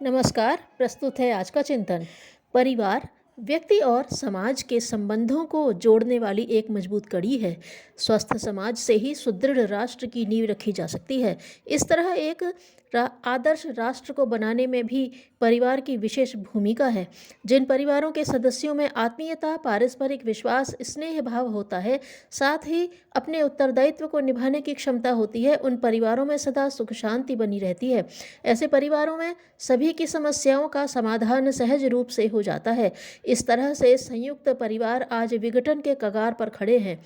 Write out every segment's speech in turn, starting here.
नमस्कार। प्रस्तुत है आज का चिंतन। परिवार व्यक्ति और समाज के संबंधों को जोड़ने वाली एक मजबूत कड़ी है। स्वस्थ समाज से ही सुदृढ़ राष्ट्र की नींव रखी जा सकती है। इस तरह एक आदर्श राष्ट्र को बनाने में भी परिवार की विशेष भूमिका है। जिन परिवारों के सदस्यों में आत्मीयता, पारस्परिक विश्वास, स्नेह भाव होता है, साथ ही अपने उत्तरदायित्व को निभाने की क्षमता होती है, उन परिवारों में सदा सुख शांति बनी रहती है। ऐसे परिवारों में सभी की समस्याओं का समाधान सहज रूप से हो जाता है। इस तरह से संयुक्त परिवार आज विघटन के कगार पर खड़े हैं।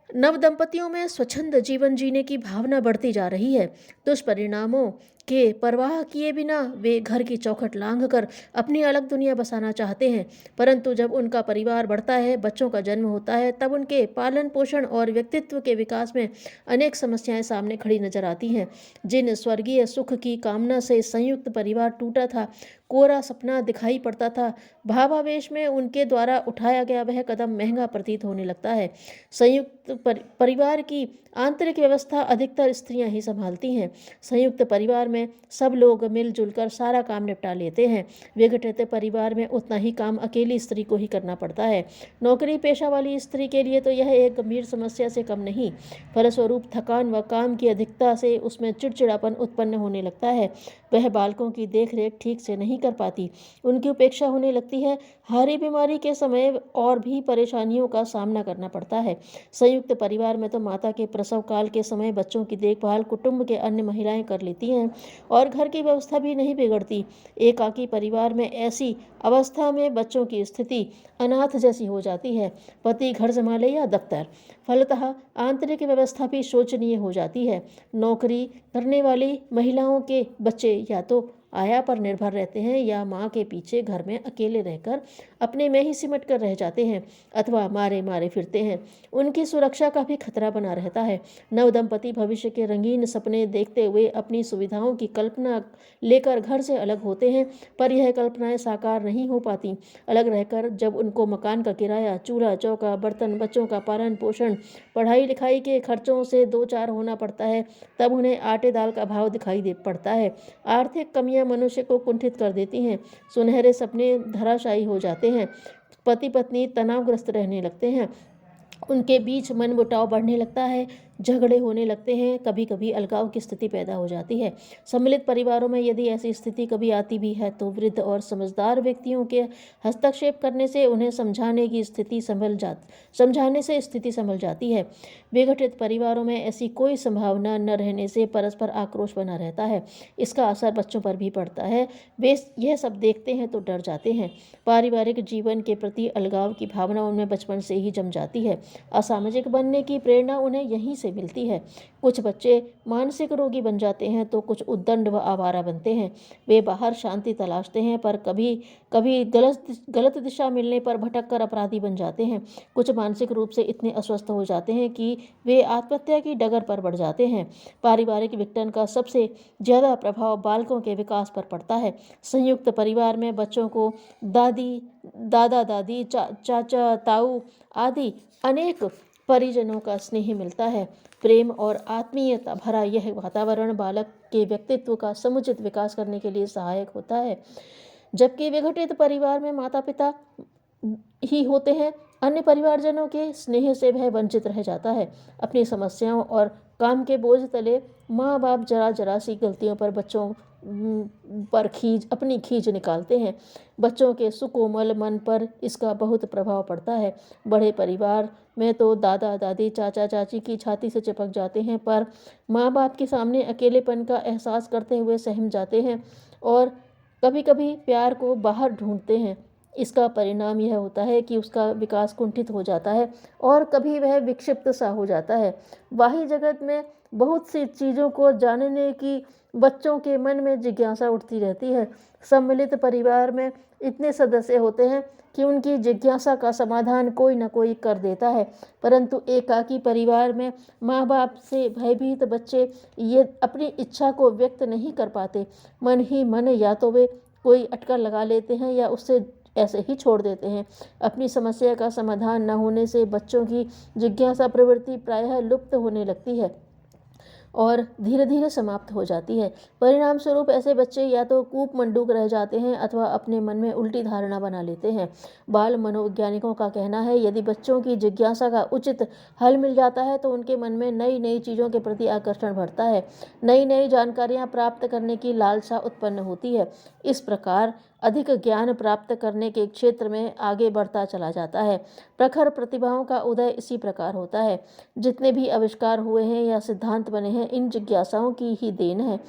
नवदंपतियों में स्वच्छंद जीवन जीने की भावना बढ़ती जा रही है। दुष्परिणामों के परवाह किए बिना वे घर की चौखट लांघकर अपनी अलग दुनिया बसाना चाहते हैं। परंतु जब उनका परिवार बढ़ता है, बच्चों का जन्म होता है, तब उनके पालन पोषण और व्यक्तित्व के विकास में अनेक समस्याएं सामने खड़ी नजर आती हैं। जिन स्वर्गीय सुख की कामना से संयुक्त परिवार टूटा था, कोरा सपना दिखाई पड़ता था, भावावेश में उनके द्वारा उठाया गया वह कदम महंगा प्रतीत होने लगता है। संयुक्त परिवार की आंतरिक व्यवस्था अधिकतर स्त्रियां ही संभालती हैं। संयुक्त परिवार में सब लोग मिलजुल कर सारा काम निपटा लेते हैं। विघटित परिवार में उतना ही काम अकेली स्त्री को ही करना पड़ता है। नौकरी पेशा वाली स्त्री के लिए तो यह एक गंभीर समस्या से कम नहीं। फलस्वरूप थकान व काम की अधिकता से उसमें चिड़चिड़ापन उत्पन्न होने लगता है। वह बालकों की देखरेख ठीक से नहीं कर पाती, उनकी उपेक्षा होने लगती है। हारी बीमारी के समय और भी परेशानियों का सामना करना पड़ता है। संयुक्त परिवार में तो माता के प्रसव काल के समय बच्चों की देखभाल कुटुंब के अन्य महिलाएं कर लेती हैं और घर की व्यवस्था भी नहीं बिगड़ती। एकाकी परिवार में ऐसी अवस्था में बच्चों की स्थिति अनाथ जैसी हो जाती है। पति घर संभाले या दफ्तर, फलतः आंतरिक व्यवस्था भी शोचनीय हो जाती है। नौकरी करने वाली महिलाओं के बच्चे या तो आया पर निर्भर रहते हैं या माँ के पीछे घर में अकेले रहकर अपने में ही सिमट कर रह जाते हैं अथवा मारे मारे फिरते हैं। उनकी सुरक्षा का भी खतरा बना रहता है। नवदंपति भविष्य के रंगीन सपने देखते हुए अपनी सुविधाओं की कल्पना लेकर घर से अलग होते हैं, पर यह कल्पनाएं साकार नहीं हो पाती। अलग रहकर जब उनको मकान का किराया, चूल्हा चौका, बर्तन, बच्चों का पालन पोषण, पढ़ाई लिखाई के खर्चों से दो चार होना पड़ता है, तब उन्हें आटे दाल का भाव दिखाई दे पड़ता है। आर्थिक कमियां मनुष्य को कुंठित कर देती हैं। सुनहरे सपने धराशायी हो जाते हैं। पति पत्नी तनावग्रस्त रहने लगते हैं। उनके बीच मनमुटाव बढ़ने लगता है, झगड़े होने लगते हैं, कभी कभी अलगाव की स्थिति पैदा हो जाती है। सम्मिलित परिवारों में यदि ऐसी स्थिति कभी आती भी है तो वृद्ध और समझदार व्यक्तियों के हस्तक्षेप करने से उन्हें समझाने से स्थिति संभल जाती है। विघटित परिवारों में ऐसी कोई संभावना न रहने से परस्पर आक्रोश बना रहता है। इसका असर बच्चों पर भी पड़ता है। वे यह सब देखते हैं तो डर जाते हैं। पारिवारिक जीवन के प्रति अलगाव की भावना उनमें बचपन से ही जम जाती है। असामाजिक बनने की प्रेरणा उन्हें यहीं से मिलती है। कुछ बच्चे मानसिक रोगी बन जाते हैं तो कुछ उद्दंड व आवारा बनते हैं। वे बाहर शांति तलाशते हैं पर कभी कभी गलत दिशा मिलने पर भटक कर अपराधी बन जाते हैं। कुछ मानसिक रूप से इतने अस्वस्थ हो जाते हैं कि वे आत्महत्या की डगर पर बढ़ जाते हैं। पारिवारिक विघटन का सबसे ज्यादा प्रभाव बालकों के विकास पर पड़ता है। संयुक्त परिवार में बच्चों को दादा दादी, चाचा ताऊ आदि अनेक परिजनों का स्नेह मिलता है। प्रेम और आत्मीयता भरा यह वातावरण बालक के व्यक्तित्व का समुचित विकास करने के लिए सहायक होता है। जबकि विघटित परिवार में माता पिता ही होते हैं, अन्य परिवारजनों के स्नेह से वह वंचित रह जाता है। अपनी समस्याओं और काम के बोझ तले माँ बाप जरा सी गलतियों पर बच्चों पर अपनी खींच निकालते हैं। बच्चों के सुकोमल मन पर इसका बहुत प्रभाव पड़ता है। बड़े परिवार में तो दादा दादी, चाचा चाची की छाती से चिपक जाते हैं, पर माँ बाप के सामने अकेलेपन का एहसास करते हुए सहम जाते हैं और कभी कभी प्यार को बाहर ढूंढते हैं। इसका परिणाम यह होता है कि उसका विकास कुंठित हो जाता है और कभी वह विक्षिप्त सा हो जाता है। बाह्य जगत में बहुत सी चीज़ों को जानने की बच्चों के मन में जिज्ञासा उठती रहती है। सम्मिलित परिवार में इतने सदस्य होते हैं कि उनकी जिज्ञासा का समाधान कोई न कोई कर देता है, परंतु एकाकी परिवार में माँ बाप से भयभीत बच्चे ये अपनी इच्छा को व्यक्त नहीं कर पाते। मन ही मन या तो वे कोई अटकल लगा लेते हैं या उससे ऐसे ही छोड़ देते हैं। अपनी समस्या का समाधान न होने से बच्चों की जिज्ञासा प्रवृत्ति प्रायः लुप्त होने लगती है। और धीरे धीरे समाप्त हो जाती है। परिणाम स्वरूप ऐसे बच्चे या तो कूपमंडूक रह जाते हैं अथवा अपने मन में उल्टी धारणा बना लेते हैं। बाल मनोवैज्ञानिकों का कहना है, यदि बच्चों की जिज्ञासा का उचित हल मिल जाता है तो उनके मन में नई नई चीज़ों के प्रति आकर्षण बढ़ता है, नई नई जानकारियाँ प्राप्त करने की लालसा उत्पन्न होती है। इस प्रकार अधिक ज्ञान प्राप्त करने के क्षेत्र में आगे बढ़ता चला जाता है। प्रखर प्रतिभाओं का उदय इसी प्रकार होता है। जितने भी आविष्कार हुए हैं या सिद्धांत बने हैं, इन जिज्ञासाओं की ही देन है।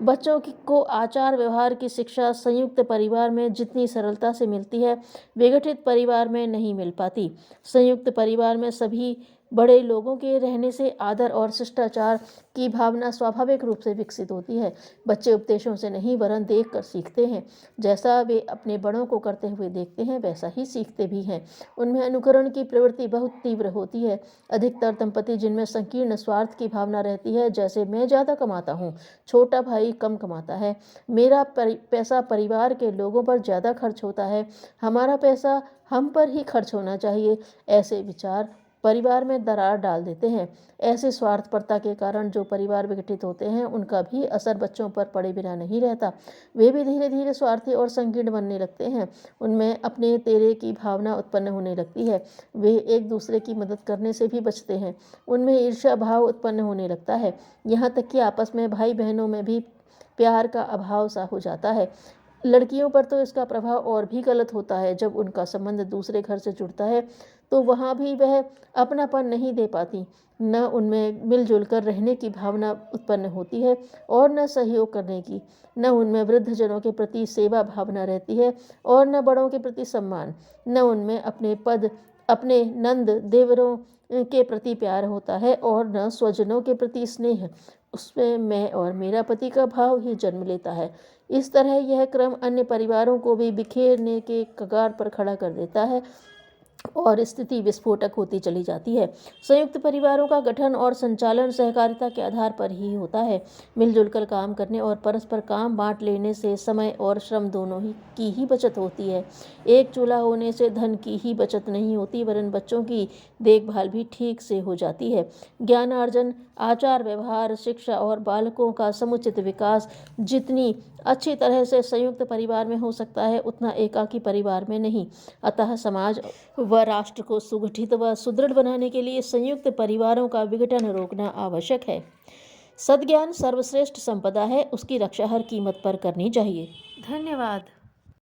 बच्चों को आचार व्यवहार की शिक्षा संयुक्त परिवार में जितनी सरलता से मिलती है, विघटित परिवार में नहीं मिल पाती। संयुक्त परिवार में सभी बड़े लोगों के रहने से आदर और शिष्टाचार की भावना स्वाभाविक रूप से विकसित होती है। बच्चे उपदेशों से नहीं वरन देख कर सीखते हैं। जैसा वे अपने बड़ों को करते हुए देखते हैं वैसा ही सीखते भी हैं। उनमें अनुकरण की प्रवृत्ति बहुत तीव्र होती है। अधिकतर दंपति जिनमें संकीर्ण स्वार्थ की भावना रहती है, जैसे मैं ज़्यादा कमाता हूँ, छोटा भाई कम कमाता है, मेरा पैसा परिवार के लोगों पर ज़्यादा खर्च होता है, हमारा पैसा हम पर ही खर्च होना चाहिए, ऐसे विचार परिवार में दरार डाल देते हैं। ऐसे स्वार्थपरता के कारण जो परिवार विघटित होते हैं, उनका भी असर बच्चों पर पड़े बिना नहीं रहता। वे भी धीरे धीरे स्वार्थी और संकीर्ण बनने लगते हैं। उनमें अपने तेरे की भावना उत्पन्न होने लगती है। वे एक दूसरे की मदद करने से भी बचते हैं। उनमें ईर्ष्या भाव उत्पन्न होने लगता है। यहाँ तक कि आपस में भाई बहनों में भी प्यार का अभाव सा हो जाता है। लड़कियों पर तो इसका प्रभाव और भी गलत होता है। जब उनका संबंध दूसरे घर से जुड़ता है तो वहाँ भी वह अपनापन नहीं दे पाती। न उनमें मिलजुल कर रहने की भावना उत्पन्न होती है और न सहयोग करने की। न उनमें वृद्धजनों के प्रति सेवा भावना रहती है और न बड़ों के प्रति सम्मान। न उनमें अपने पद, अपने नंद देवरों के प्रति प्यार होता है और न स्वजनों के प्रति स्नेह। उसमें मैं और मेरा पति का भाव ही जन्म लेता है। इस तरह यह क्रम अन्य परिवारों को भी बिखेरने के कगार पर खड़ा कर देता है और स्थिति विस्फोटक होती चली जाती है। संयुक्त परिवारों का गठन और संचालन सहकारिता के आधार पर ही होता है। मिलजुल कर काम करने और परस्पर काम बांट लेने से समय और श्रम दोनों ही की ही बचत होती है। एक चूल्हा होने से धन की ही बचत नहीं होती, वरन बच्चों की देखभाल भी ठीक से हो जाती है। ज्ञानार्जन, आचार व्यवहार, शिक्षा और बालकों का समुचित विकास जितनी अच्छी तरह से संयुक्त परिवार में हो सकता है, उतना एकाकी परिवार में नहीं। अतः समाज व राष्ट्र को सुगठित व सुदृढ़ बनाने के लिए संयुक्त परिवारों का विघटन रोकना आवश्यक है। सद्ज्ञान सर्वश्रेष्ठ संपदा है, उसकी रक्षा हर कीमत पर करनी चाहिए। धन्यवाद।